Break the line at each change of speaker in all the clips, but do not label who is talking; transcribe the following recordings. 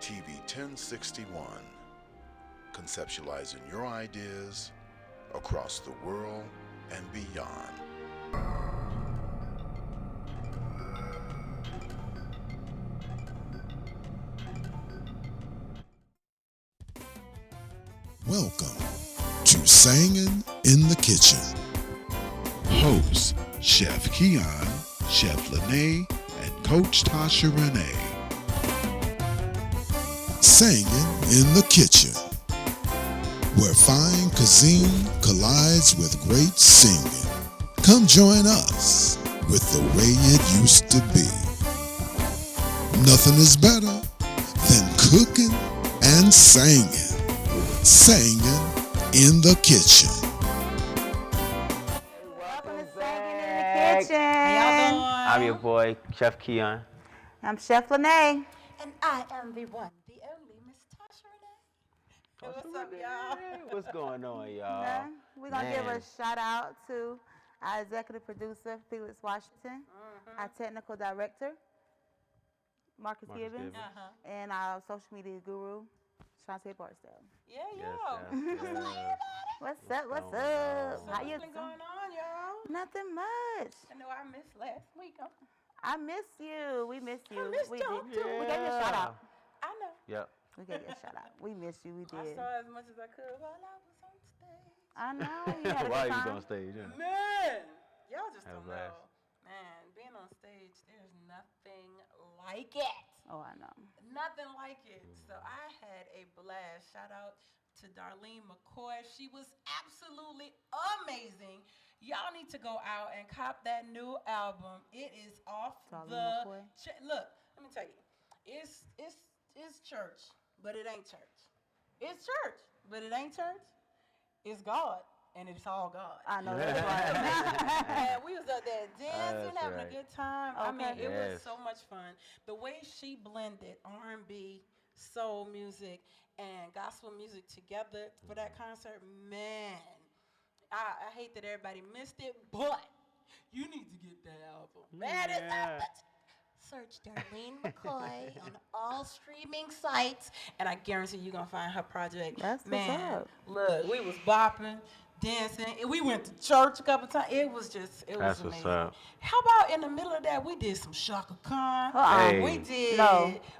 TV 1061, conceptualizing your ideas across the world and beyond. Welcome to Sangin in the Kitchen. Hosts Chef Keon, Chef Lene, and Coach Tasha Renee. Sangin in the Kitchen, where fine cuisine collides with great singing. Come join us with the way it used to be. Nothing is better than cooking and singing. Sangin in the Kitchen.
Welcome to Sangin in the Kitchen.
How y'all doing?
I'm your boy, Chef Keon.
I'm Chef Lene.
And I am the one, the only Miss Tasha Renee. What's up, y'all?
What's going on, y'all?
We're going to give a shout out to our executive producer, Felix Washington, our technical director, Marcus Gibbons, and our social media guru, Shantae Barstow.
Yeah,
Yes,
yo.
What's up? What's
going
up?
on?
How
What's
you
been going on, y'all?
Nothing much.
I know I missed last week.
I miss you. We miss you.
missed
we
y'all,
did.
too.
We gave you a shout out.
I know.
Yep.
We gave you a shout out. We miss you. We
I
did.
saw as much as I could while I was on stage.
I know. You had a
Why
good
you
time.
on stage? Yeah.
Man, y'all just
Had a
don't
blast.
know. Man, being on stage, there's nothing like it.
Oh, I know.
Nothing like it. So I had a blast. Shout out to Darlene McCoy. She was absolutely amazing. Y'all need to go out and cop that new album. It is off
Darlene McCoy?
Look, let me tell you. It's church, but it ain't church. It's church, but it ain't church. It's God, and it's all God.
I know that's right.
And we was up there dancing,
That's
having
right.
a good time. I mean,
Okay.
it was
Yes.
so much fun. The way she blended R&B, soul music, and gospel music together for that concert, man, I hate that everybody missed it, but you need to get that album. Man, it's
Yeah.
out. Search Darlene McCoy on all streaming sites, and I guarantee you're going to find her project.
That's what's
Man,
up.
look, we was bopping, dancing. We went to church a couple times. It was
That's
amazing.
what's up.
How about in the middle of that, we did some Shaka Khan.
Hey.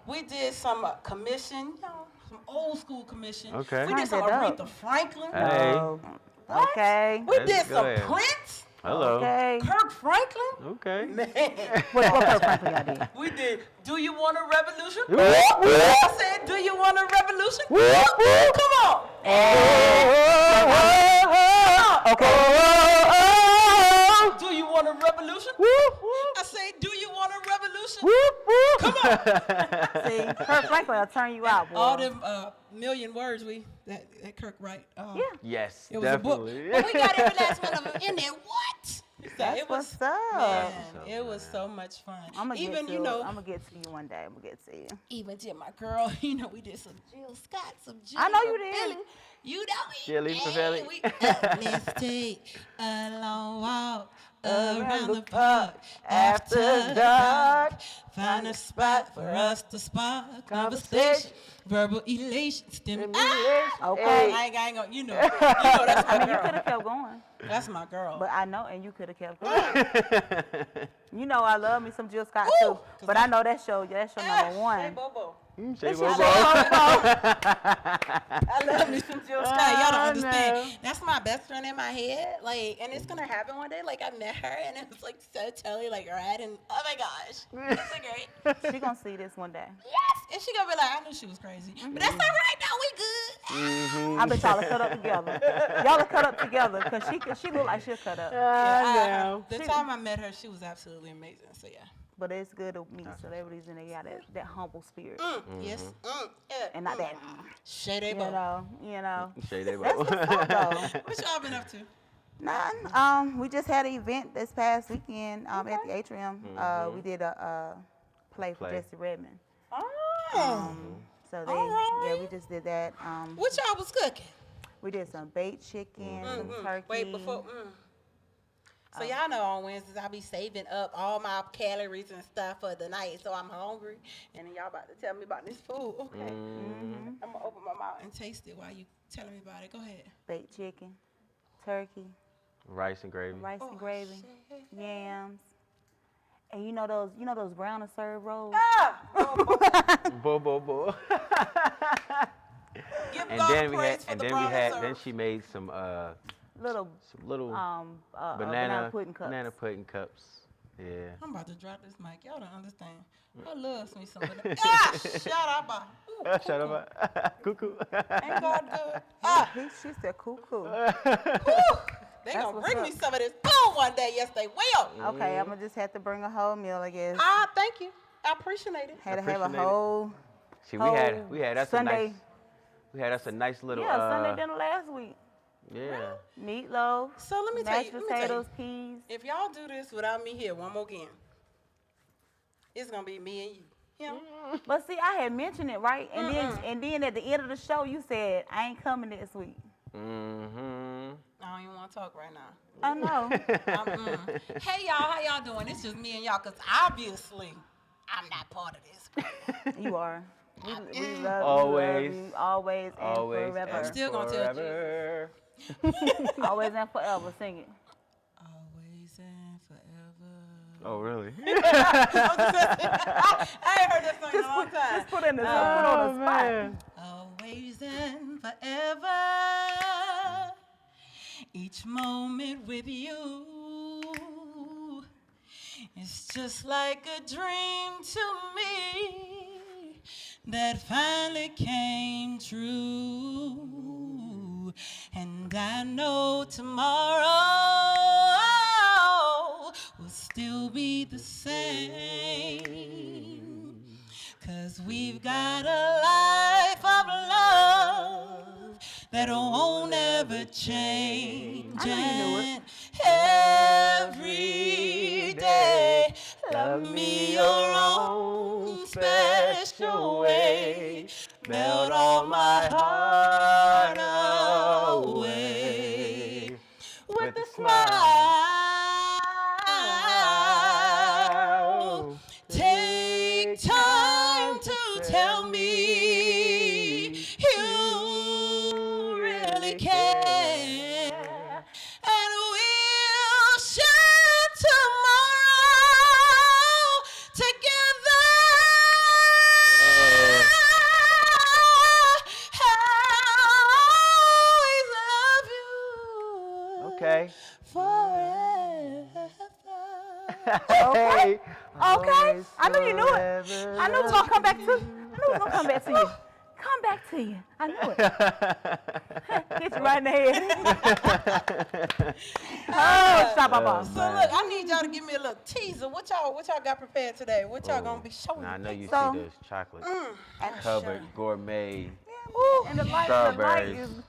We did some commission, some old school commission.
Okay.
We did some
Turned it
Aretha
up.
Franklin.
Hey.
Oh,
What?
okay.
We
Let's
did
go
some
ahead.
Prince.
Hello.
Okay.
Kirk Franklin.
Okay.
Man.
What Kirk Franklin y'all did?
We did Do You Want a Revolution?
Whoop, whoop.
I said, Do You Want a Revolution? Come on.
Okay.
Do you want a revolution? I say, do you want a revolution? Come on.
See, Kirk Franklin will turn you out, boy.
All them million words that Kirk write.
Yeah.
Yes,
It was a book.
definitely.
But we got every last one of them in there. What?
That's
it was,
what's up.
Man,
What's up,
it was
man.
so much fun.
I'm gonna
Even,
get to
you know,
I'm gonna get to you one day. I'm gonna get to you.
even did my girl, you know, we did some Jill Scott, some Jill.
I know you did.
Billy. You know we
Jill Favelli.
Let's take a long walk around the park after dark. Find a spot for us to spark conversation, verbal elation, stimulation.
Okay.
I ain't gonna, you know that's my
I mean, you could
girl.
have kept going,
That's my girl.
but I know, and you could have kept going. You know, I love me some Jill Scott too,
Ooh,
but I know that's your number
Hey,
one.
Bobo.
Say
That's
what,
your
boy?
I love me some Jill Scott. Y'all don't
I
understand.
know.
That's my best friend in my head. Like, and it's gonna happen one day. Like, I met her, and it was like so totally like right, and oh my gosh, it's so great.
She gonna see this one day.
Yes, and she gonna be like, I knew she was crazy, but that's all right. Now we good.
I bet y'all will cut up together. Y'all will cut up together, cause she look like she'll cut up.
The
She-
time I met her, she was absolutely amazing. So yeah.
But it's good to meet celebrities and they got that humble spirit,
Yes. Yeah.
and not that,
Shade
you know.
Say they
That's
boy.
what's up though.
What y'all been up to?
None. We just had an event this past weekend at the Atrium. We did a play for
Play.
Jesse Redmond.
Oh.
So they,
Alright.
we just did that.
What y'all was cooking?
We did some baked chicken, some turkey.
Wait, before. So y'all know on Wednesdays I be saving up all my calories and stuff for the night, so I'm hungry. And then y'all about to tell me about this food. Okay. I'm gonna open my mouth and taste it while you telling me about it. Go ahead.
Baked chicken, turkey,
Rice and gravy.
Yams. And you know those brown and serve rolls?
Bo.
Give
And
God
then we
praise
had,
for
and
the
then we
brown
had,
syrup.
then she made some
little
banana
pudding cups.
banana pudding cups. Yeah.
I'm about to drop this mic. Y'all don't understand. I love me some of that. Shut up. Ooh,
Shut up. Cuckoo.
Ain't God good?
She said cuckoo.
They
That's
gonna
what's
bring me
up.
some of this food one day. Yes, they will.
Okay, I'm gonna just have to bring a whole meal, I guess.
Thank you. I appreciate it.
Had to have a
Appreciate it.
whole
See,
whole
we had us
Sunday.
a nice little
Sunday dinner last week.
Yeah.
Meatloaf.
So let me tell
mashed
you.
potatoes, peas.
If y'all do this without me here one more again, it's gonna be me and you. Him.
But see, I had mentioned it, right? And then at the end of the show, you said I ain't coming next week.
I don't even want to talk right now.
I know.
Hey y'all, how y'all doing? It's just me and y'all, cause obviously I'm not part of this.
You are. We love
Always.
you. Always and
Always
forever.
I'm still gonna tell
forever.
Always and forever. Sing it.
Always and forever.
Oh, really?
I ain't heard that song in a long time.
Just put on the spot.
Man.
Always and forever. Each moment with you is just like a dream to me that finally came true. And I know tomorrow will still be the same. 'Cause we've got a life of love that won't ever change.
I know you knew it.
And every day, love me your own special way. Melt all my heart away with a smile. Take time to tell me you really care, and we'll share tomorrow together. Always love you.
Okay.
Forever.
Okay.
Okay. I knew you knew it.
Forever.
I knew it was gonna come back to you. I knew it was gonna come back to you. Come back to you. I knew it. Hit you right in the head. Stop, boss.
So look, I need y'all to give me a little teaser. What y'all got prepared today? What y'all gonna be showing?
Now, I know you
So-
see this chocolate covered gourmet.
And the light
Strawberries.
is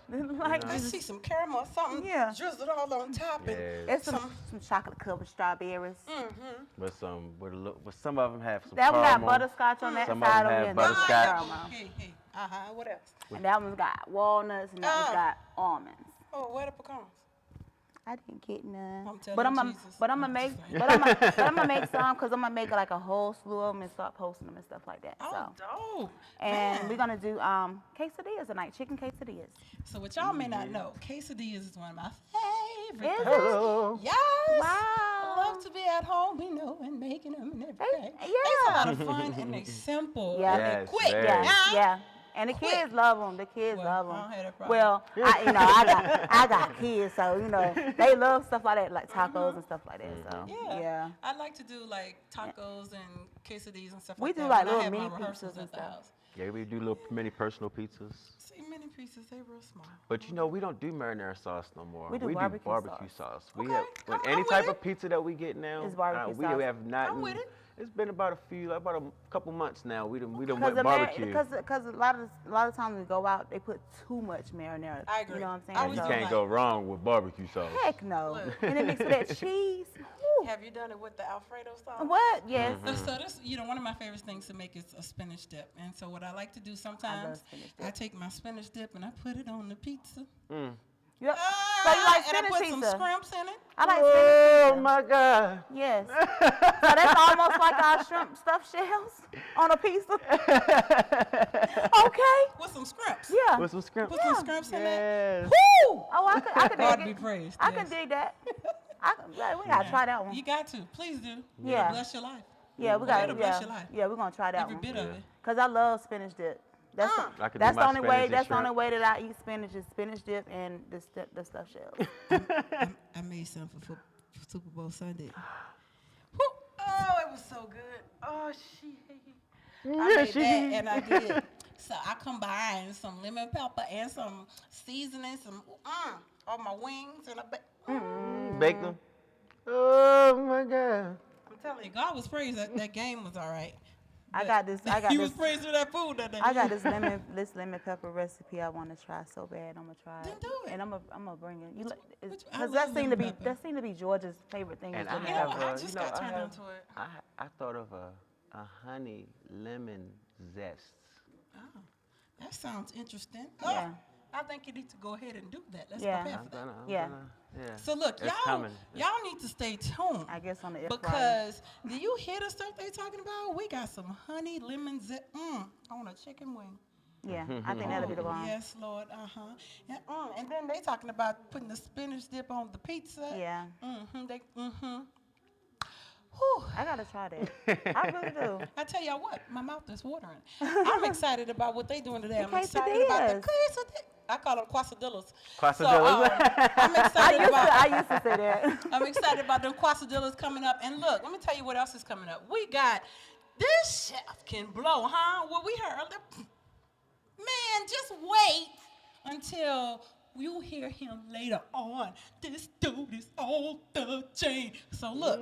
I see some caramel or something drizzled all on top. And
it's some chocolate covered strawberries.
But some of them have some
That one got
caramel.
butterscotch on that
Some of
side
them
over
have
here.
butterscotch.
Caramel.
Hey. What else?
And that one's got walnuts and that one's got almonds.
Oh, where the pecans?
I didn't get none.
I'm telling
But I'm
Jesus.
gonna make some because I'm gonna make like a whole slew of them and start posting them and stuff like that.
Oh,
So.
dope.
And
Man.
we're gonna do quesadillas tonight, chicken quesadillas.
So what y'all may not know, quesadillas is one of my favorite
Is
things.
it?
Hello.
Yes.
Wow.
I love to be at home, and making them and everything.
yeah.
It's a lot of fun and they simple
Yeah.
and they
Yes,
quick.
very.
Yeah. And the
Quick.
kids love them. The kids
Well,
love
I
them.
don't have that problem.
Well, I got kids, so they love stuff like that, like tacos and stuff like that. So yeah.
I like to do like tacos and quesadillas and stuff
We
like
do
that.
like
when I
little
have my
mini
rehearsals
pizzas and
at the
stuff.
house.
Yeah, we do little mini personal pizzas.
See, mini pieces, they real small.
But we don't do marinara sauce no more.
We do barbecue
sauce.
Okay,
We have
I'm
any
with
type
it.
of pizza that we get now.
It's barbecue
we
sauce.
have not.
I'm with it.
It's been about a couple months now. We done went
Because
barbecue.
a lot of times we go out, they put too much marinara.
I agree.
You know what I'm saying?
I
And
was
you
So-
doing
can't
like-
go wrong with barbecue sauce.
Heck no.
Look.
And then mix with that cheese. Whew.
Have you done it with the Alfredo sauce?
What? Yes.
So this, one of my favorite things to make is a spinach dip. And so what I like to do sometimes,
spinach dip.
I take my spinach dip and I put it on the pizza.
Yep. So you like
and I
spinach
put
pizza?
some scrimps in it.
I like spinach
Oh
pizza.
my God.
Yes. So that's almost like our shrimp stuffed shells on a pizza. Okay.
With some scrimps.
Yeah.
With some scrimp.
Put some scrimps in that.
Yes.
Woo!
Oh, I could
God
dig
be
it.
praised.
I
yes.
can dig that. We gotta try that one.
You got to. Please do.
Yeah.
It'll bless your life.
Yeah, we
It'll
got.
bless
Yeah,
your life.
yeah, we're gonna try that
Every
one.
bit of it.
Cause I love spinach dip. That's
I could do
that's the
my
only way.
spinach and
That's the only
shrimp.
way that I eat spinach is spinach dip and the stuffed shells.
I made some for Super Bowl Sunday. Whew. Oh, it was so good. Oh, I made that and I did. So I combined some lemon pepper and some seasoning, on my wings and
Bake them. Oh my God.
I'm telling you, God was praised that game was all right.
I got this.
He was praised with that food that day.
I got this lemon pepper recipe I want to try so bad. I'm gonna try it.
Then do it.
And I'm gonna bring it. You
I
because
love lemon pepper.
that seemed to be Georgia's favorite thing.
And
is lemon
You know what?
pepper.
I just got turned on to it.
I thought of a honey lemon zest.
Oh, that sounds interesting.
Yeah.
I think you need to go ahead and do that. Let's
Yeah.
prepare
I'm
for that.
gonna,
Yeah.
yeah.
So look,
It's coming.
y'all need to stay tuned.
I guess on the air fryer.
Because do you hear the stuff they talking about? We got some honey lemon on a chicken wing.
Yeah, I think that'll be the bomb.
Yes, Lord. And then they talking about putting the spinach dip on the pizza.
Yeah.
Whew.
I gotta try that. I really do.
I tell y'all what, my mouth is watering. I'm excited about what they doing today. I'm
The
excited about the
quesadillas.
quesadillas. I call them quesadillas.
Quesadillas.
So, I'm excited about.
I used to say that.
I'm excited about them quesadillas coming up. And look, let me tell you what else is coming up. We got this chef can blow, huh? What we heard. Man, just wait until you hear him later on. This dude is off the chain. So look,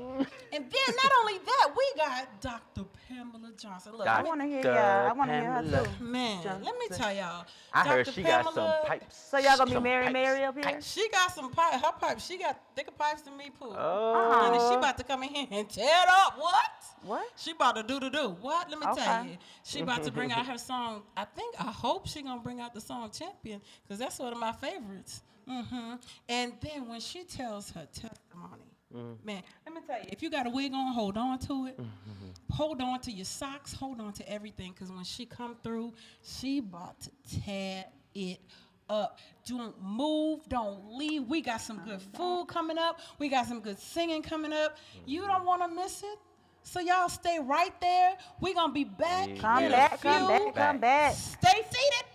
and then not only that, we got Dr. Pamela Johnson. Look,
I want to hear y'all. I want to hear her
Pamela.
too.
man, let me tell y'all.
I heard
Dr.
she got some
Pamela,
pipes.
So y'all gonna be
Some
Mary
pipes.
up here?
She got some pipe. Her pipes. She got thicker pipes than me, Pooh.
Oh.
And she about to come in here and tear it up. What?
What?
She about to do. What? Let me tell
Okay.
you. She about to bring out her song. I hope she gonna bring out the song Champion, because that's one of my favorites. And then when she tells her testimony, man, let me tell you, if you got a wig on, hold on to it. Hold on to your socks. Hold on to everything, because when she come through, she about to tear it up. Don't move, don't leave. We got some good food coming up. We got some good singing coming up. You don't want to miss it. So y'all stay right there. We're going to be back.
Come
in
back,
a
come
few.
back, come back.
Stay seated.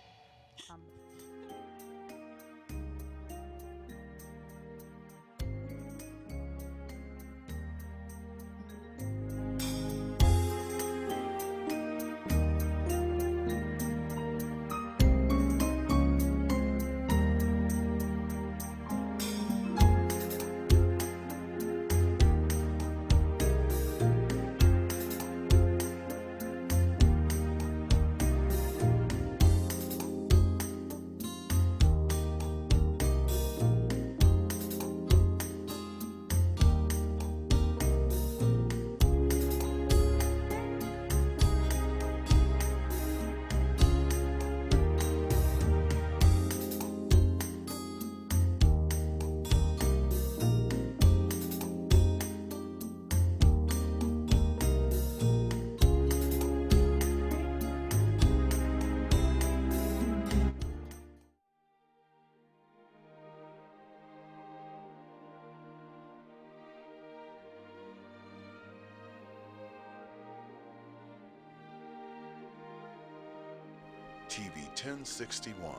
TV 1061,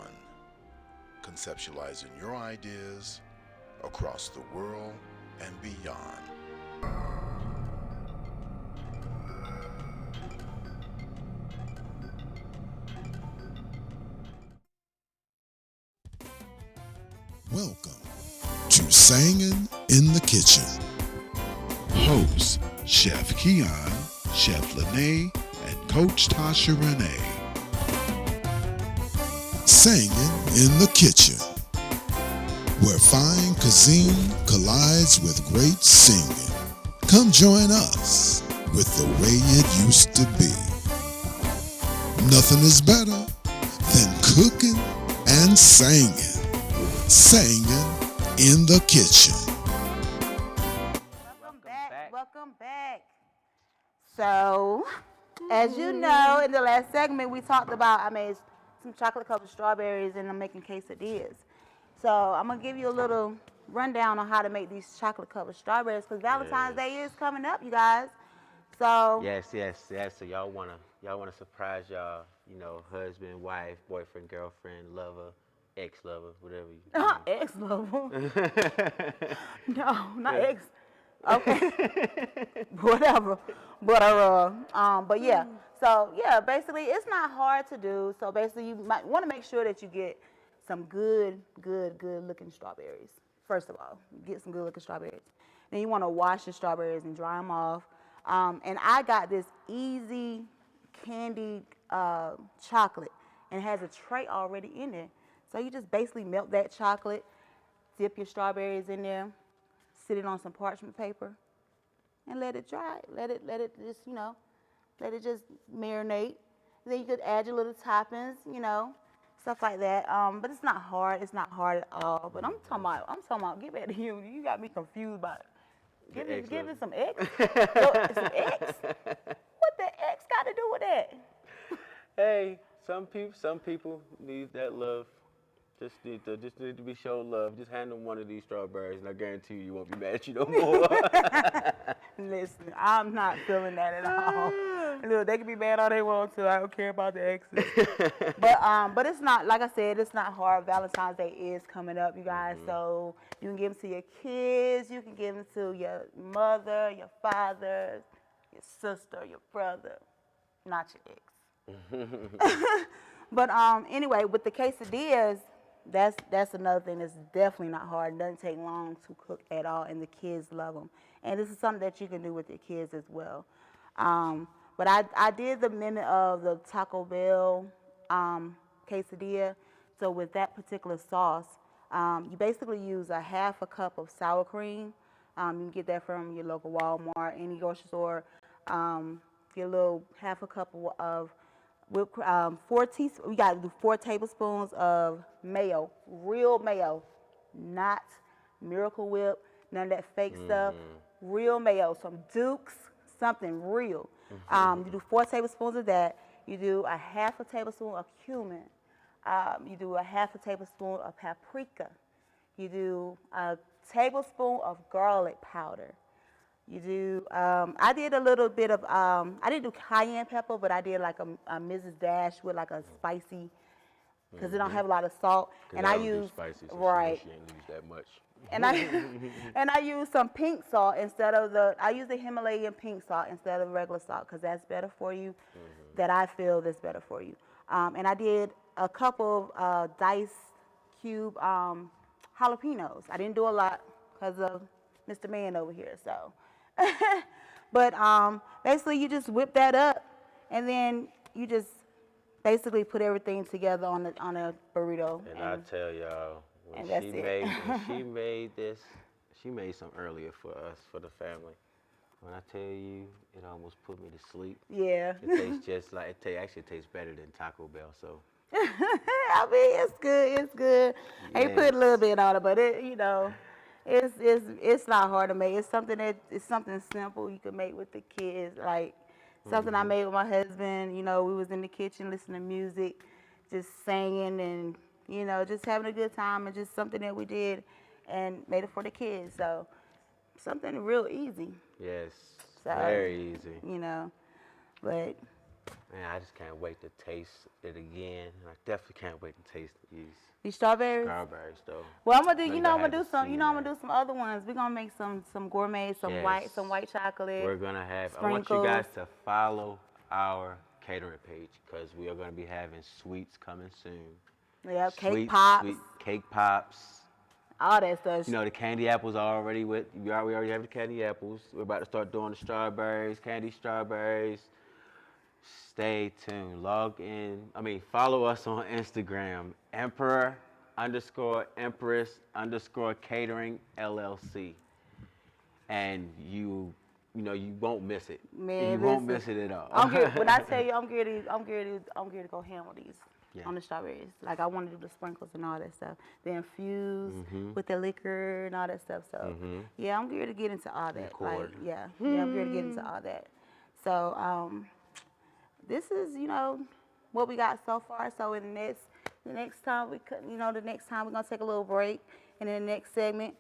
conceptualizing your ideas across the world and beyond. Welcome to Sangin in the Kitchen. Hosts Chef Keon, Chef Lene, and Coach Tasha Renee. Sangin in the Kitchen, where fine cuisine collides with great singing. Come join us with the way it used to be. Nothing is better than cooking and singing. Sangin in the Kitchen.
So, as you know, in the last segment, we talked about I made some chocolate covered strawberries and I'm making quesadillas. So, I'm going to give you a little rundown on how to make these chocolate covered strawberries because Valentine's
Yes.
Day is coming up, you guys. So,
Yes, yes, yes. So y'all wanna surprise y'all, husband, wife, boyfriend, girlfriend, lover, ex-lover, whatever
ex level.
you
No, not
know.
ex. Okay. Whatever. But yeah. So yeah, basically it's not hard to do. So basically you might want to make sure that you get some good looking strawberries. First of all, get some good looking strawberries. Then you want to wash your strawberries and dry them off. And I got this easy candied chocolate and it has a tray already in there. So you just basically melt that chocolate, dip your strawberries in there, sit it on some parchment paper, and let it dry. Let it just, let it just marinate. Then you could add your little toppings, stuff like that. But it's not hard. It's not hard at all. But I'm talking about. Get back to you. You got me confused about it. Give me some X. Some X. What the X got to do with that?
Hey, some people need that love. Just need to be shown love. Just hand them one of these strawberries, and I guarantee you won't be mad at you no more.
Listen, I'm not feeling that at all. Look, they can be mad all they want to. I don't care about the exes. But it's not, like I said, it's not hard. Valentine's Day is coming up, you guys. So you can give them to your kids. You can give them to your mother, your father, your sister, your brother. Not your ex. But anyway, with the quesadillas, that's another thing that's definitely not hard. It doesn't take long to cook at all, and the kids love them. And this is something that you can do with your kids as well. But I did the mimic of the Taco Bell quesadilla. So with that particular sauce, you basically use a half a cup of sour cream. You can get that from your local Walmart, any grocery store. Get a little half a cup of whipped we got to do 4 tablespoons of mayo, real mayo, not Miracle Whip, none of that fake stuff. Real mayo, some Dukes, something real. You do 4 tablespoons of that. You do a half a tablespoon of cumin. You do a half a tablespoon of paprika. You do a tablespoon of garlic powder. You do, I did a little bit of, I didn't do cayenne pepper, but I did like a Mrs. Dash with like a spicy, because it don't have a lot of salt. And I use,
spicy, so
right.
she ain't use that much.
And I use some pink salt instead of I use the Himalayan pink salt instead of regular salt, because that's better for you, that I feel that's better for you. And I did a couple of diced cube jalapenos. I didn't do a lot because of Mr. Man over here, so. But basically you just whip that up and then you just basically put everything together on a burrito.
And I tell y'all, when
and that's
she
it.
made this, she made some earlier for us, for the family. When I tell you, it almost put me to sleep.
Yeah.
It tastes just like, actually tastes better than Taco Bell, so.
I mean, it's good. It's good. They put a little bit on it, but it's not hard to make. It's something simple you can make with the kids. Like something I made with my husband. We was in the kitchen listening to music, just singing and just having a good time, and just something that we did and made it for the kids. So something real easy.
Yes,
So,
very easy.
But
Man, I just can't wait to taste it again. I definitely can't wait to taste
these strawberries.
strawberries, though.
Well, I'm gonna do.
Like
I'm
I
gonna
had
do
to
some.
see
I'm gonna do some other ones. We're gonna make some gourmet, some
Yes.
white chocolate.
We're gonna have. I want you
sprinkles.
guys to follow our catering page because we are gonna be having sweets coming soon.
Yeah, cake
Sweet-
pops,
sweet cake pops.
all that stuff.
The candy apples are already with. We already have the candy apples. We're about to start doing the strawberries, candy strawberries. Stay tuned. Log in. Follow us on Instagram. Emperor_Empress_catering LLC. And you won't miss it.
Man,
you won't
listen.
miss it at all.
When I tell you, I'm geared to go ham with these
Yeah.
on the strawberries. Like I want to do the sprinkles and all that stuff. The infused with the liquor and all that stuff. So yeah, I'm geared to get into all that.
Accord.
I'm geared to get into all that. So this is, what we got so far. So in the next time the next time we're gonna take a little break, and in the next segment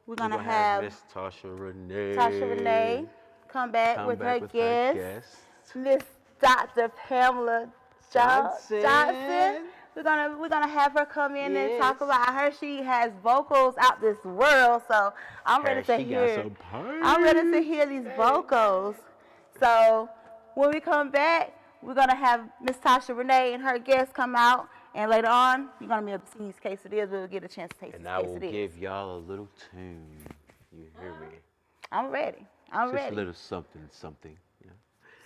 we're
We're
gonna
gonna have
have
Miss
Tasha Renee come back
come
with
back
her
with her
guest,
guest.
Miss Dr. Pamela Johnson.
Johnson.
We're gonna have her come in and
Yes.
talk about. I heard she has vocals out this world, so I'm ready
Her,
to
she got
hear.
some
I'm ready to
pipes.
hear these vocals. So when we come back, we're gonna have Miss Tasha Renee and her guests come out, and later on, you're gonna be able to see these quesadillas. We'll get a chance to taste
And
these
I will
quesadillas.
give y'all a little tune. You hear me?
I'm ready. I'm
Just
ready.
a little something, something. Yeah.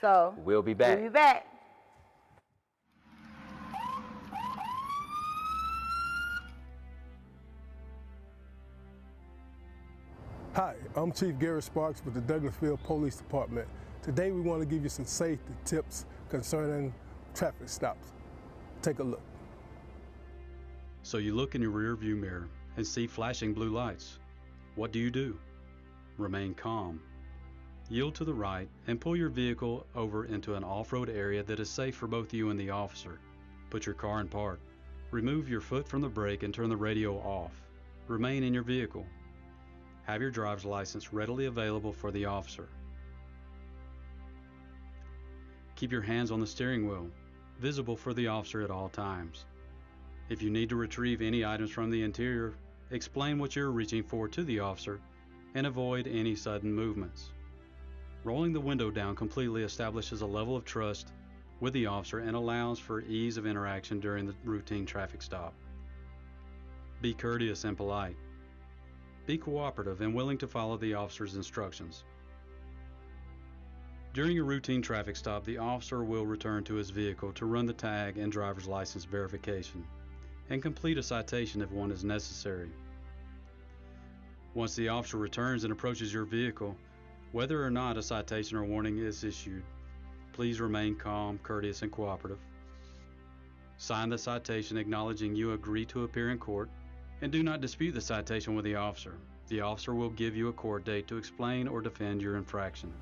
So
We'll be back.
We'll be back.
Hi, I'm Chief Gary Sparks with the Douglasville Police Department. Today we want to give you some safety tips concerning traffic stops. Take a look.
So you look in your rear view mirror and see flashing blue lights. What do? Remain calm. Yield to the right and pull your vehicle over into an off-road area that is safe for both you and the officer. Put your car in park. Remove your foot from the brake and turn the radio off. Remain in your vehicle. Have your driver's license readily available for the officer. Keep your hands on the steering wheel, visible for the officer at all times. If you need to retrieve any items from the interior, explain what you're reaching for to the officer and avoid any sudden movements. Rolling the window down completely establishes a level of trust with the officer and allows for ease of interaction during the routine traffic stop. Be courteous and polite. Be cooperative and willing to follow the officer's instructions. During a routine traffic stop, the officer will return to his vehicle to run the tag and driver's license verification and complete a citation if one is necessary. Once the officer returns and approaches your vehicle, whether or not a citation or warning is issued, please remain calm, courteous, and cooperative. Sign the citation acknowledging you agree to appear in court, and do not dispute the citation with the officer. The officer will give you a court date to explain or defend your infraction.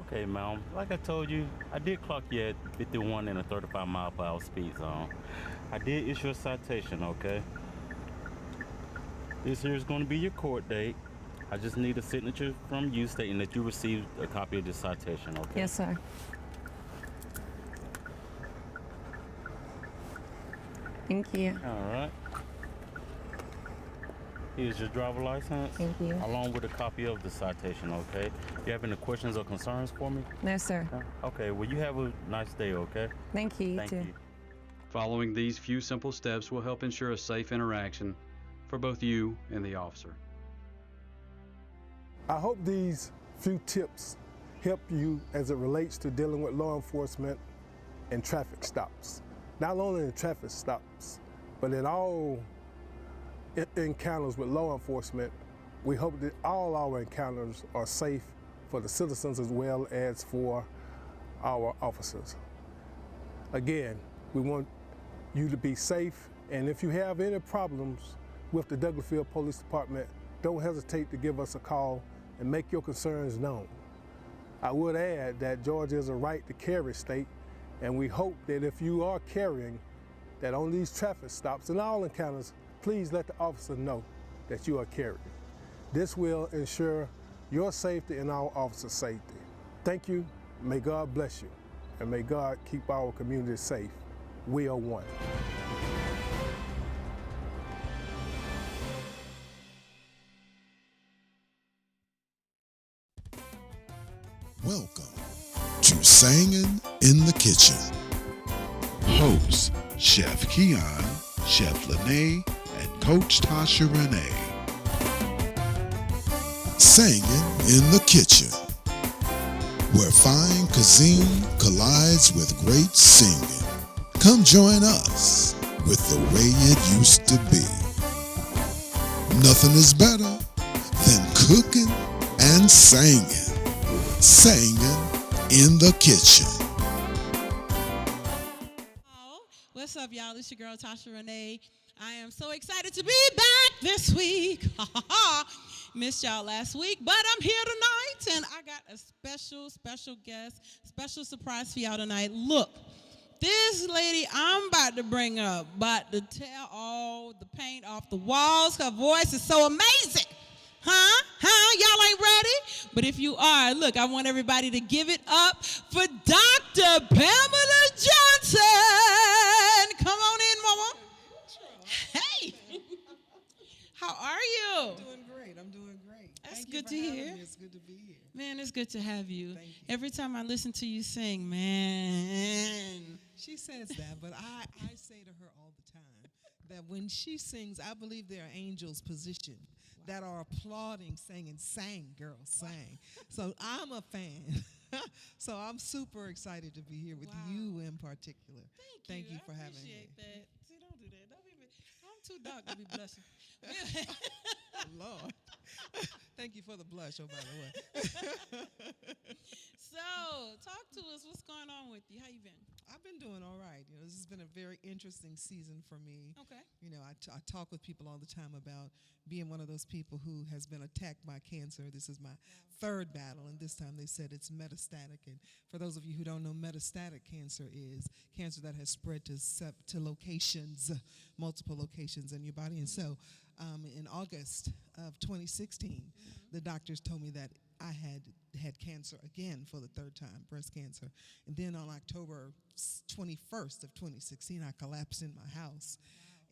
Okay, ma'am. Like I told you, I did clock you at 51 in a 35 mile per hour speed zone. I did issue a citation, okay? This here is going to be your court date. I just need a signature from you stating that you received a copy of this citation, okay?
Yes, sir. Thank you.
All right. Here's your driver license.
Thank you.
Along with a copy of the citation, okay? You have any questions or concerns for me?
No, sir.
Okay, well, you have a nice day, okay?
Thank you. You
Thank
too.
you.
Following these few simple steps will help ensure a safe interaction for both you and the officer.
I hope these few tips help you as it relates to dealing with law enforcement and traffic stops. Not only in traffic stops, but in all encounters with law enforcement. We hope that all our encounters are safe for the citizens as well as for our officers. Again, we want you to be safe, and if you have any problems with the Douglasville Police Department, don't hesitate to give us a call and make your concerns known. I would add that Georgia is a right to carry state, and we hope that if you are carrying, that on these traffic stops and all encounters, please let the officer know that you are carrying. This will ensure your safety and our officers' safety. Thank you, may God bless you, and may God keep our community safe. We are one.
Welcome to Sangin in the Kitchen. Hosts Chef Keon, Chef Lene, and Coach Tasha Renee. Sangin in the Kitchen, where fine cuisine collides with great singing. Come join us with the way it used to be. Nothing is better than cooking and singing. Sangin in the Kitchen.
What's up, y'all? It's your girl, Tasha Renee. I am so excited to be back this week. Missed y'all last week, but I'm here tonight, and I got a special guest, special surprise for y'all tonight. Look, this lady I'm about to bring up, about to tear all the paint off the walls. Her voice is so amazing. Huh? Y'all ain't ready? But if you are, look, I want everybody to give it up for Dr. Pamela Johnson. Come on in, mama. Hey. How are you?
I'm doing great.
That's
Thank
good
you
to
for having
hear.
me. It's good to be here.
Man, it's good to have you.
Thank you.
Every time I listen to you sing, man.
She says that, but I say to her all the time that when she sings, I believe there are angels positioned that are applauding, saying, "Sang, girl, sang." So I'm a fan. So I'm super excited to be here with you in particular. Thank you for having me.
I appreciate that. See, don't do that. Don't be. I'm too dark to be blushing.
Lord. Thank you for the blush, oh, by the way.
So, talk to us. What's going on with you? How you been?
I've been doing all right. This has been a very interesting season for me.
Okay.
I talk with people all the time about being one of those people who has been attacked by cancer. This is my third battle, and this time they said it's metastatic. And for those of you who don't know, metastatic cancer is cancer that has spread to locations, multiple locations in your body. And so in August of 2016, the doctors told me that I had cancer again for the third time, breast cancer. And then on October 21st of 2016, I collapsed in my house,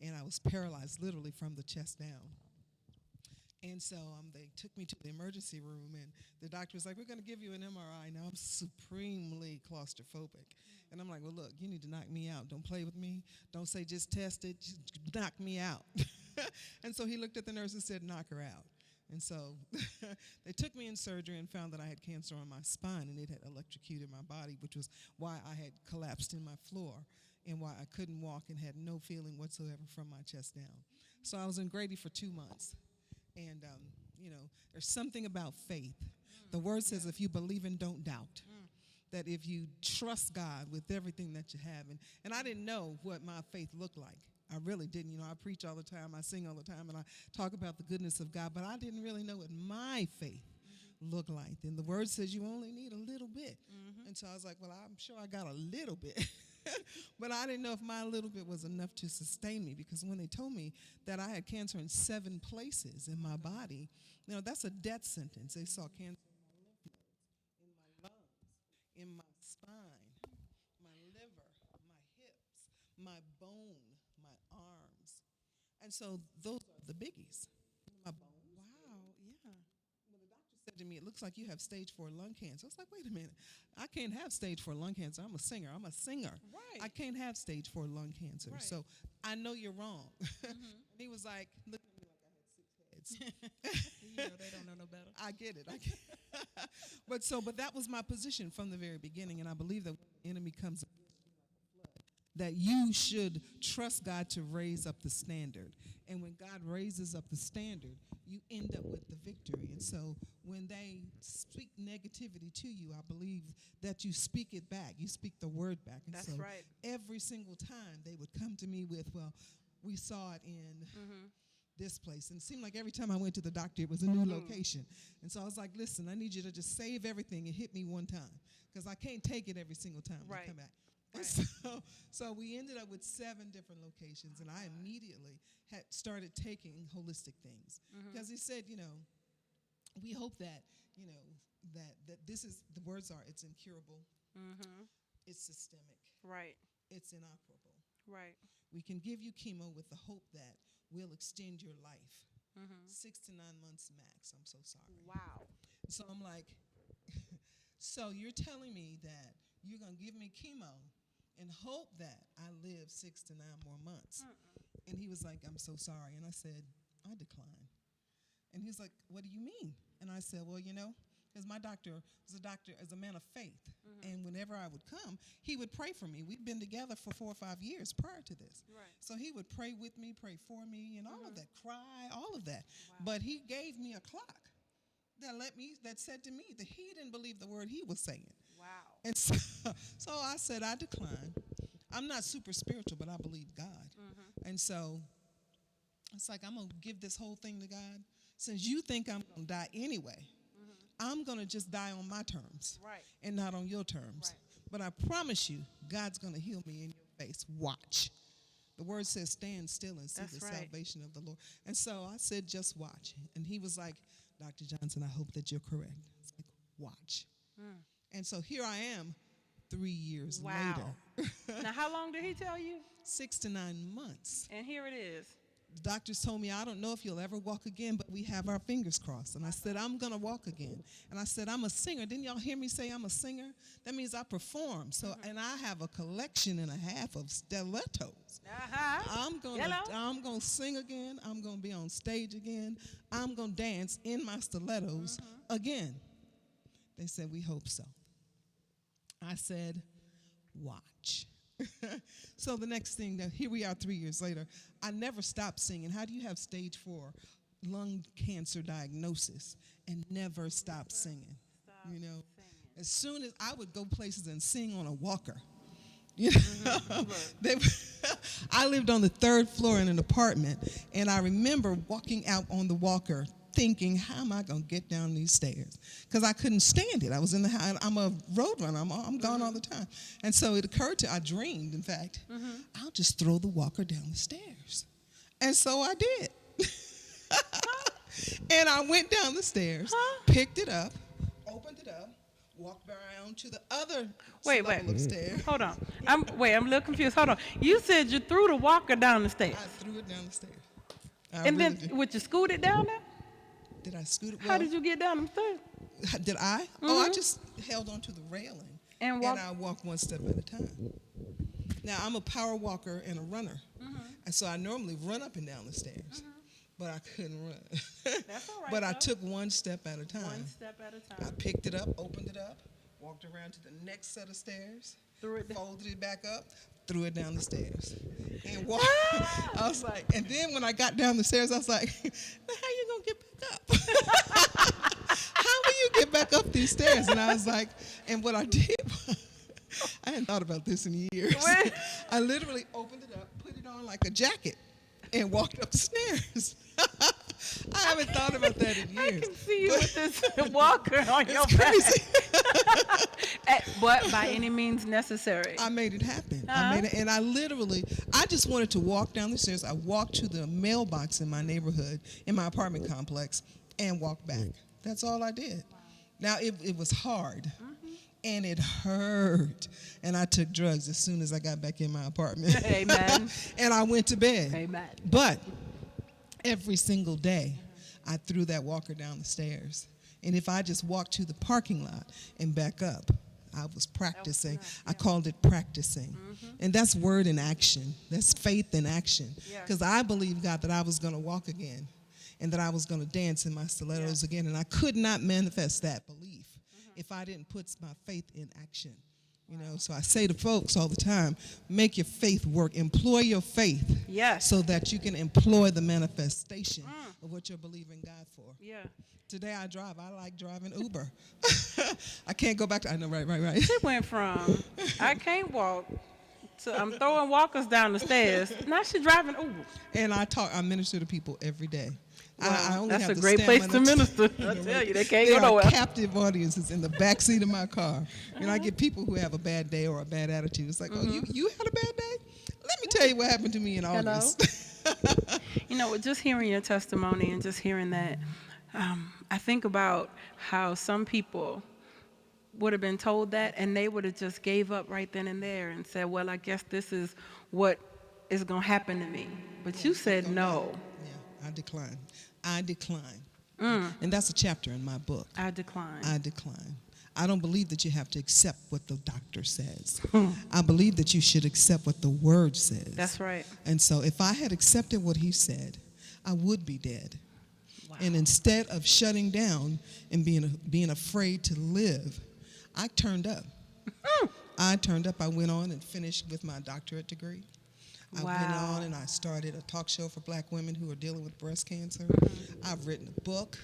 and I was paralyzed literally from the chest down. And so they took me to the emergency room, and the doctor was like, "We're going to give you an MRI." Now, I'm supremely claustrophobic. And I'm like, "Well, look, you need to knock me out. Don't play with me. Don't say just test it. Just knock me out." And so he looked at the nurse and said, "Knock her out." And so they took me in surgery and found that I had cancer on my spine, and it had electrocuted my body, which was why I had collapsed in my floor and why I couldn't walk and had no feeling whatsoever from my chest down. So I was in Grady for 2 months. And, there's something about faith. The word says if you believe and don't doubt, that if you trust God with everything that you have. And I didn't know what my faith looked like. I really didn't. I preach all the time, I sing all the time, and I talk about the goodness of God, but I didn't really know what my faith looked like. And the word says you only need a little bit. And so I was like, well, I'm sure I got a little bit. But I didn't know if my little bit was enough to sustain me, because when they told me that I had cancer in 7 places in my body, that's a death sentence. They saw cancer in my lungs, in my spine, my liver, my hips, my bone, my arms. And so those are the biggies. My bones.
Wow, yeah.
When the doctor said to me, "It looks like you have stage 4 lung cancer," I was like, wait a minute. I can't have stage 4 lung cancer. I'm a singer.
Right.
I can't have stage 4 lung cancer.
Right.
So I know you're wrong. And he was like, look at me like I had 6 heads.
They don't know no better.
I get it. But that was my position from the very beginning, and I believe that when the enemy comes that you should trust God to raise up the standard. And when God raises up the standard, you end up with the victory. And so when they speak negativity to you, I believe that you speak it back. You speak the word back. And
That's
so
right.
every single time they would come to me with, well, we saw it in this place. And it seemed like every time I went to the doctor, it was a new location. And so I was like, listen, I need you to just save everything and hit me one time, because I can't take it every single time I come back. And so we ended up with 7 different locations, and I immediately had started taking holistic things, because he said, we hope that, that this is, the words are, it's incurable, it's systemic,
Right.
it's inoperable.
Right.
We can give you chemo with the hope that we'll extend your life 6 to 9 months max. I'm so sorry.
Wow.
So I'm like, so you're telling me that you're going to give me chemo and hope that I live 6 to 9 more months? And he was like, I'm so sorry. And I said, I decline. And he's like, what do you mean? And I said, well, because my doctor was a man of faith. And whenever I would come, he would pray for me. We'd been together for 4 or 5 years prior to this.
Right.
So he would pray with me, pray for me, and all of that, cry, all of that. Wow. But he gave me a clock that said to me that he didn't believe the word he was saying.
Wow.
And so I said, I decline. I'm not super spiritual, but I believe God. And so it's like, I'm going to give this whole thing to God. since you think I'm going to die anyway, I'm going to just die on my terms
Right.
and not on your terms.
Right.
But I promise you, God's going to heal me in your face. Watch. The word says, stand still and see
That's
the
right.
salvation of the Lord. And so I said, just watch. And he was like, Dr. Johnson, I hope that you're correct. It's like, watch. And so here I am 3 years
Wow.
later.
Now, how long did he tell you?
6 to 9 months.
And here it is.
The doctors told me, I don't know if you'll ever walk again, but we have our fingers crossed. And I said, I'm going to walk again. And I said, I'm a singer. Didn't y'all hear me say I'm a singer? That means I perform. So, and I have a collection and a half of stilettos. I'm going to sing again. I'm going to be on stage again. I'm going to dance in my stilettos again. They said, we hope so. I said, watch. So the next thing, here we are 3 years later, I never stopped singing. How do you have stage 4 lung cancer diagnosis and never stop singing? You know, as soon as I would go places and sing on a walker. You know? I lived on the 3rd floor in an apartment, and I remember walking out on the walker thinking, how am I going to get down these stairs? Because I couldn't stand it. I was in the house. I'm a road runner. I'm gone all the time. And so it occurred to, I dreamed, in fact, I'll just throw the walker down the stairs. And so I did. And I went down the stairs, picked it up, opened it up, walked around to the other level of stairs.
Hold on. I'm a little confused. Hold on. You said you threw the walker down the stairs.
I threw it down the stairs.
And then, would you scoot it down there?
Did I scoot it?
How did you get down them stairs?
Did I? Oh, I just held onto the railing. And I walked one step at a time. Now, I'm a power walker and a runner. And so I normally run up and down the stairs. But I couldn't run.
That's all right.
But I took one step at a time.
One step at a time.
I picked it up, opened it up, walked around to the next set of stairs, folded it back up, threw it down the stairs. And walked. I was like, and then when I got down the stairs, I was like, now how you gonna get back up? How will you get back up these stairs? And I was like, and what I did was, I hadn't thought about this in years. I literally opened it up, put it on like a jacket, and walked up the stairs. I haven't thought about that in years.
I can see you with this walker on your
crazy.
back. But by any means necessary.
I made it happen. And I just wanted to walk down the stairs. I walked to the mailbox in my neighborhood, in my apartment complex, and walked back. That's all I did. Wow. Now, it was hard. And it hurt. And I took drugs as soon as I got back in my apartment.
Amen.
And I went to bed.
Amen.
But every single day, I threw that walker down the stairs. And if I just walked to the parking lot and back up, I was practicing. I called it practicing. And that's word in action. That's faith in action. Because I believed, God, that I was going to walk again and that I was going to dance in my stilettos again. And I could not manifest that belief if I didn't put my faith in action. You know, so I say to folks all the time, make your faith work. Employ your faith so that you can employ the manifestation of what you're believing God for.
Yeah.
Today I drive. I like driving Uber. I can't go back to, I know, right.
She went from, I can't walk, to I'm throwing walkers down the stairs. Now she's driving Uber.
And I minister to people every day.
Wow,
I only
that's
have
a great place to minister. I tell you, they can't go nowhere.
There are captive audiences in the back seat of my car. And I get people who have a bad day or a bad attitude. It's like, oh, you had a bad day? Let me tell you what happened to me in August.
You know, just hearing your testimony and just hearing that, I think about how some people would have been told that and they would have just gave up right then and there and said, well, I guess this is what is going to happen to me. But you said no.
Yeah, I decline. And that's a chapter in my book.
I decline.
I don't believe that you have to accept what the doctor says. I believe that you should accept what the word says.
That's right.
And so if I had accepted what he said, I would be dead. Wow. And instead of shutting down and being afraid to live, I turned up. I went on and finished with my doctorate degree. I went on and I started a talk show for black women who are dealing with breast cancer. I've written a book.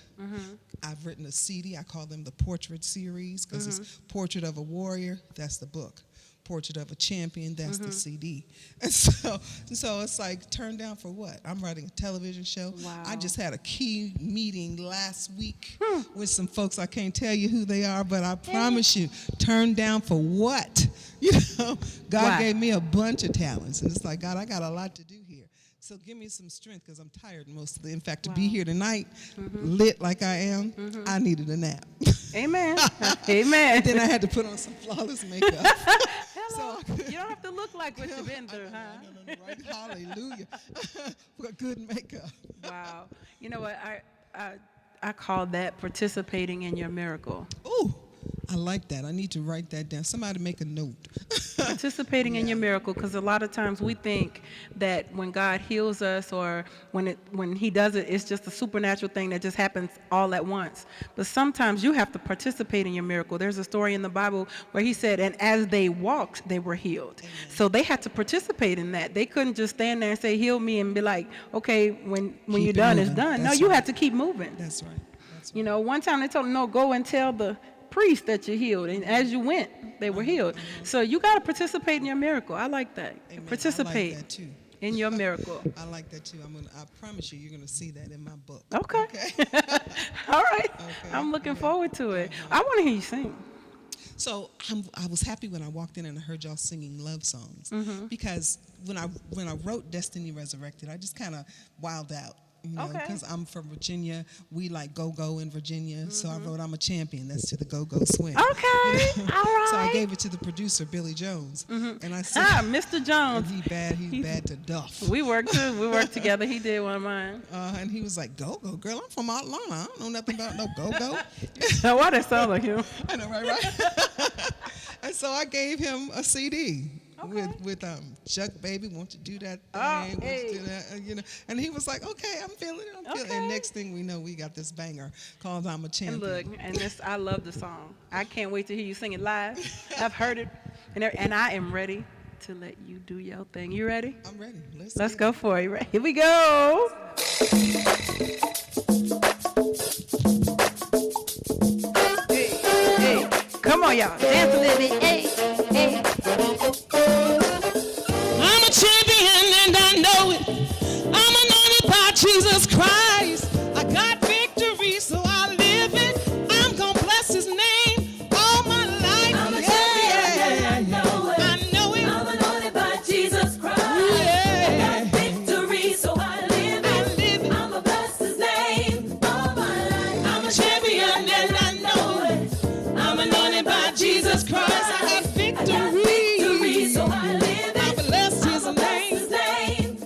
I've written a CD. I call them the Portrait series because it's Portrait of a Warrior. That's the book. Portrait of a Champion. That's the CD. And so it's like, turned down for what? I'm writing a television show.
Wow.
I just had a key meeting last week with some folks. I can't tell you who they are, but I promise you, turned down for what? You know, God gave me a bunch of talents, and it's like, God, I got a lot to do here. So give me some strength, because I'm tired mostly. In fact, to be here tonight, lit like I am, I needed a nap.
Amen. Amen.
Then I had to put on some flawless makeup.
Hello. You don't have to look like what you've been through, huh?
No, right? Hallelujah. For good makeup.
Wow. You know what? I call that participating in your miracle.
Ooh, I like that. I need to write that down. Somebody make a note.
Participating in your miracle, because a lot of times we think that when God heals us, or when he does it, it's just a supernatural thing that just happens all at once. But sometimes you have to participate in your miracle. There's a story in the Bible where he said, and as they walked, they were healed. Amen. So they had to participate in that. They couldn't just stand there and say, heal me, and be like, okay, when you're done, it's done. No, you had to keep moving.
That's right. That's right.
You know, one time they told them, no, go and tell the priest that you're healed, and as you went, they were healed. So you got to participate in your miracle. I like that.
Amen.
Participate
I like that too.
in your miracle.
I like that too. I promise you, you're gonna see that in my book.
Okay. All right. Okay. I'm looking forward to it. I want to hear you sing.
So I was happy when I walked in and I heard y'all singing love songs, because when I wrote Destiny Resurrected, I just kind of wilded out. You know, because I'm from Virginia. We like go-go in Virginia. So I wrote I'm a Champion. That's to the go-go swing.
Okay.
You know?
All right.
So I gave it to the producer, Billy Jones. And I said,
Mr. Jones.
He's bad to duff.
We worked too. We worked together. He did one of mine.
And he was like, go-go, girl, I'm from Atlanta. I don't know nothing about no go-go.
Why that sound like him?
I know, right? And so I gave him a CD. With Chuck Baby, won't you do that thing? Won't you do that? You know, and he was like, okay, I'm feeling it. And next thing we know, we got this banger called I'm a Champion.
And look, I love the song. I can't wait to hear you sing it live. I've heard it, and I am ready to let you do your thing. You ready?
I'm ready.
Let's go for it. Here we go. Hey, come on, y'all. Dance a little bit. Hey.
I'm a champion and I know it. I'm anointed by Jesus Christ. I got victory, so I live it. I'm gonna bless his name all my life.
I'm a champion and I know it.
I know it.
I'm anointed by Jesus Christ. I got victory, so I live it. I'm gonna bless his name all my life.
I'm a champion and I know it. I'm anointed by Jesus Christ. I got victory,
so I live it.
bless his name.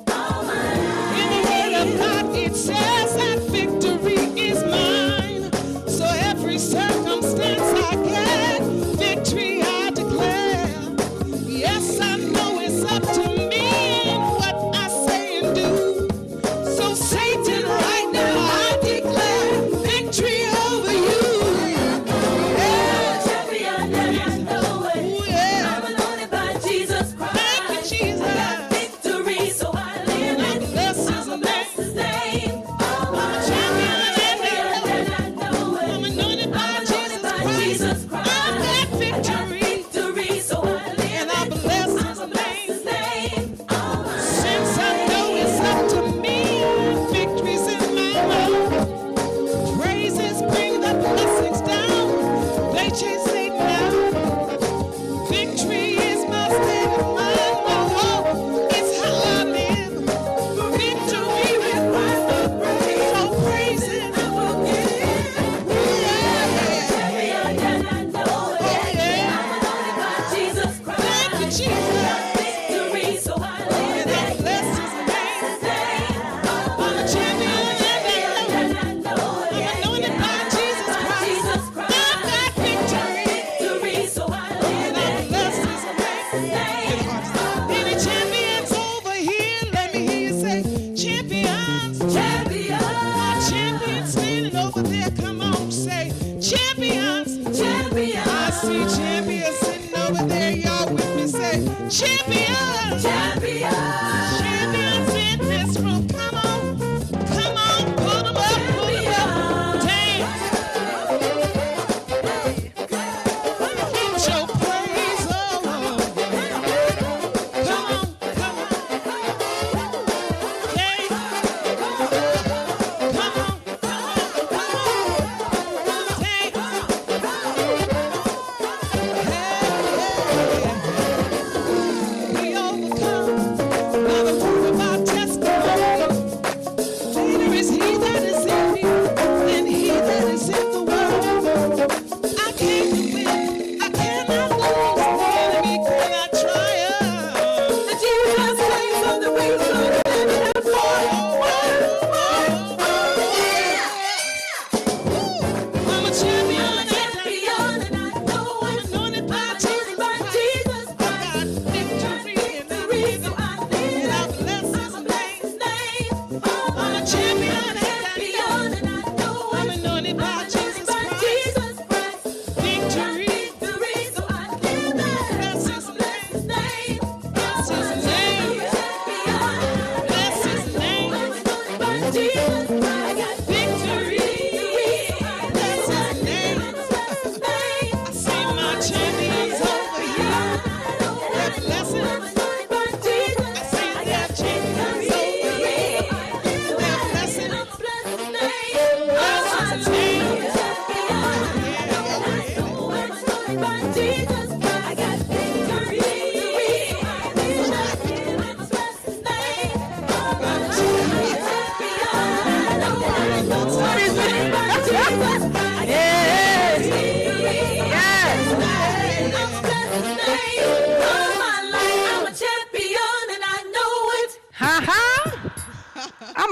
In the word of God it says that victory is mine. So every circumstance I get, victory I declare. Yes, I know it's up to me and what I say and do. So Satan, right now I declare victory over you.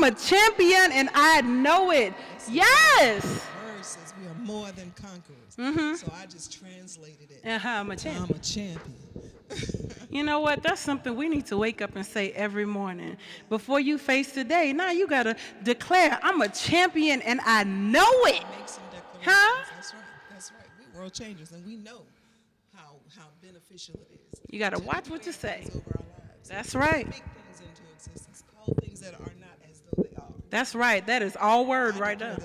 I'm a champion and I know it. Yes.
The word says we are more than conquerors. So I just translated it.
I'm a champion.
I'm a champion.
You know what? That's something we need to wake up and say every morning. Before you face today, now you got to declare, I'm a champion and I know it.
Make some declarations.
Huh?
That's right. We're world changers, and we know how beneficial it is.
You got to
to
watch what you
declare
say.
things over our lives.
That's right.
Speak things into existence. Call things that are not as though they are.
That's right. That is all word right there.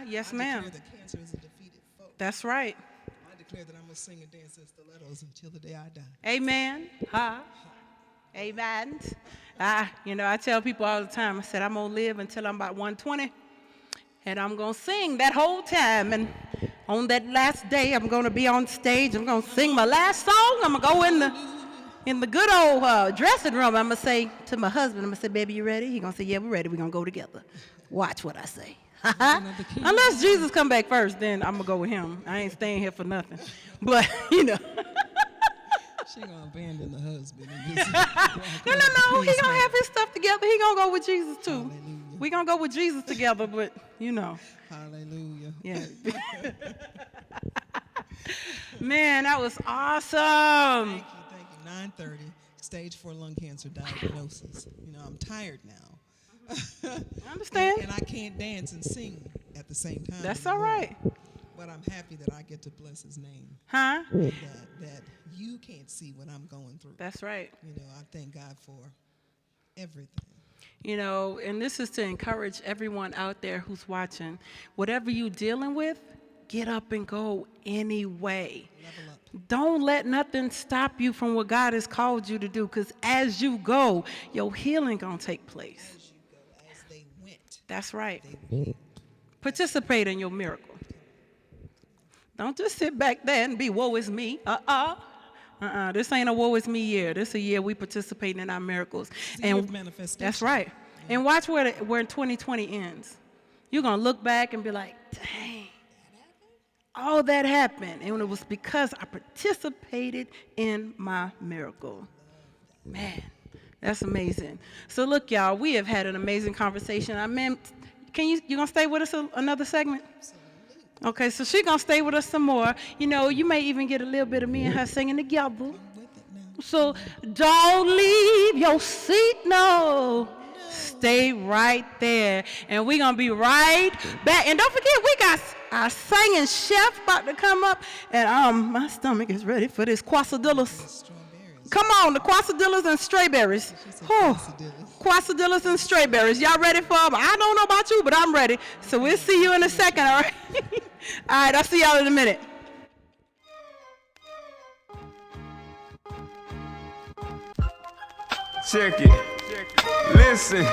Yes,
I
ma'am.
declare that cancer is a defeated foe.
That's right.
I declare that I'm going to sing and dance in stilettos until the day I die.
Amen. Amen. I tell people all the time, I said, I'm going to live until I'm about 120, and I'm going to sing that whole time. And on that last day, I'm going to be on stage. I'm going to sing my last song. I'm going to go in the good old dressing room. I'm going to say to my husband, I'm going to say, baby, you ready? He's going to say, yeah, we're ready. We're going to go together. Watch what I say. Unless Jesus come back first, then I'm going to go with him. I ain't staying here for nothing. But,
She gonna abandon the husband. And just
No. He gonna have his stuff together. He gonna go with Jesus too.
Hallelujah.
We gonna go with Jesus together, but
Hallelujah.
Yeah. Man, that was awesome.
Thank you. 9:30, stage 4 lung cancer diagnosis. I'm tired now.
I understand.
And I can't dance and sing at the same time.
That's
anymore.
all right.
But I'm happy that I get to bless his name.
Huh?
That you can't see what I'm going through.
That's right.
I thank God for everything.
And this is to encourage everyone out there who's watching. Whatever you're dealing with, get up and go anyway.
Level up.
Don't let nothing stop you from what God has called you to do, because as you go, your healing gonna take place.
As you go, as they went.
That's right.
They went.
Participate in your miracle. Don't just sit back there and be, woe is me. This ain't a woe is me year. This is a year we participate in our miracles.
And manifestation.
That's right. Yeah. And watch where 2020 ends. You're going to look back and be like, dang, all that happened. And it was because I participated in my miracle. Man, that's amazing. So look, y'all, we have had an amazing conversation. You going to stay with us another segment? Okay, so she's going to stay with us some more. You may even get a little bit of me and her singing together. So don't leave your seat, no. Stay right there. And we're going to be right back. And don't forget, we got our singing chef about to come up. And my stomach is ready for this quesadillas. Come on, the quesadillas and strawberries. Quesadillas and strawberries. Y'all ready for them? I don't know about you, but I'm ready. So we'll see you in a second, all right? All right, I'll see y'all in a minute.
Check it. Listen.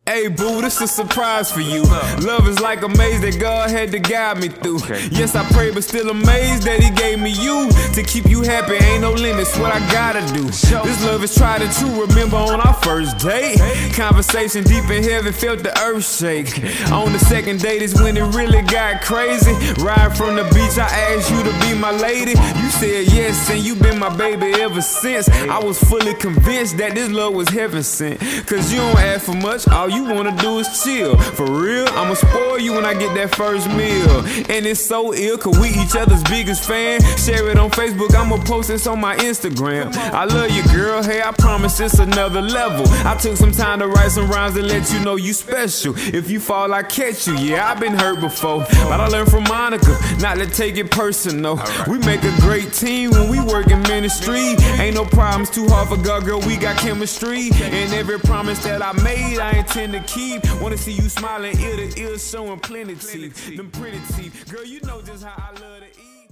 Hey boo, this is a surprise for you. Love is like a maze that God had to guide me through. Yes, I pray, but still amazed that he gave me you. To keep you happy, ain't no limits, what I gotta do. This love is tried and true, remember on our first date. Conversation deep in heaven, felt the earth shake. On the second date is when it really got crazy. Ride from the beach, I asked you to be my lady. You said yes, and you been my baby ever since. I was fully convinced that this love was heaven sent. Cause you don't ask for much, all you wanna do is chill. For real, I'ma spoil you when I get that first meal. And it's so ill, cause we each other's biggest fan. Share it on Facebook, I'ma post this on my Instagram. I love you, girl, hey, I promise it's another level. I took some time to write some rhymes to let you know you special. If you fall, I catch you, yeah, I've been hurt before. But I learned from Monica, not to take it personal. We make a great team when we work in ministry. Ain't no problems too hard for God, girl, we got chemistry. And every promise that I made, I intend to keep. Wanna see you smiling ear to ear, showing plenty teeth. Them pretty teeth. Girl, you know just how I love to eat.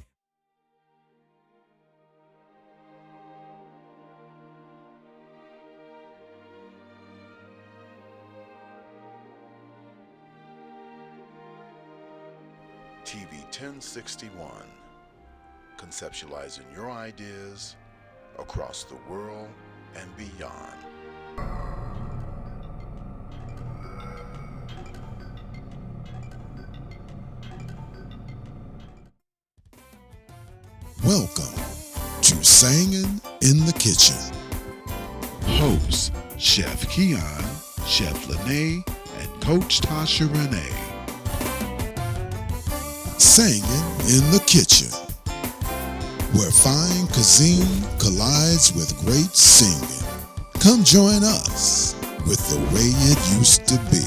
TV 1061, conceptualizing your ideas across the world and beyond. Welcome to Sangin in the Kitchen. Hosts Chef Keon, Chef Lene, and Coach Tasha Renee. Sangin in the Kitchen, where fine cuisine collides with great singing. Come join us with the way it used to be.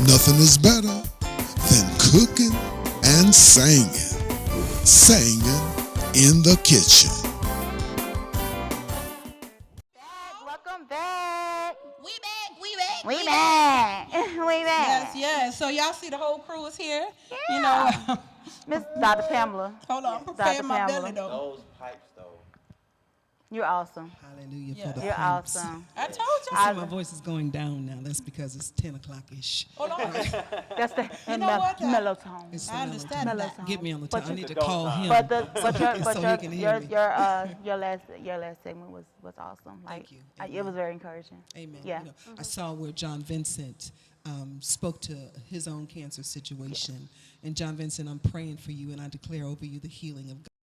Nothing is better than cooking and singing. Sangin in the Kitchen.
Welcome back.
We back, we back,
We back. We
Yes,
back.
yes. So y'all see the whole crew is here.
Yeah.
You know.
Miss Dr. Pamela.
Hold on, I'm preparing my
Pamela.
belly though.
Those pipes, though.
You're awesome.
Hallelujah
Yeah.
for the
You're
pipes.
awesome.
I told
You
y'all.
see, my voice is going down now. That's because it's 10 o'clock-ish.
Hold on.
That's the
You know what?
mellow tone.
It's the
I
mellow
understand
tone.
that.
Get me on the
But
time. I
you-
need to call him.
But
so he can hear me.
your last segment was awesome. Like
Thank you.
it was very encouraging.
Amen.
Yeah.
You know, I saw where John Vincent spoke to his own cancer situation. And John Vincent, I'm praying for you, and I declare over you the healing of God.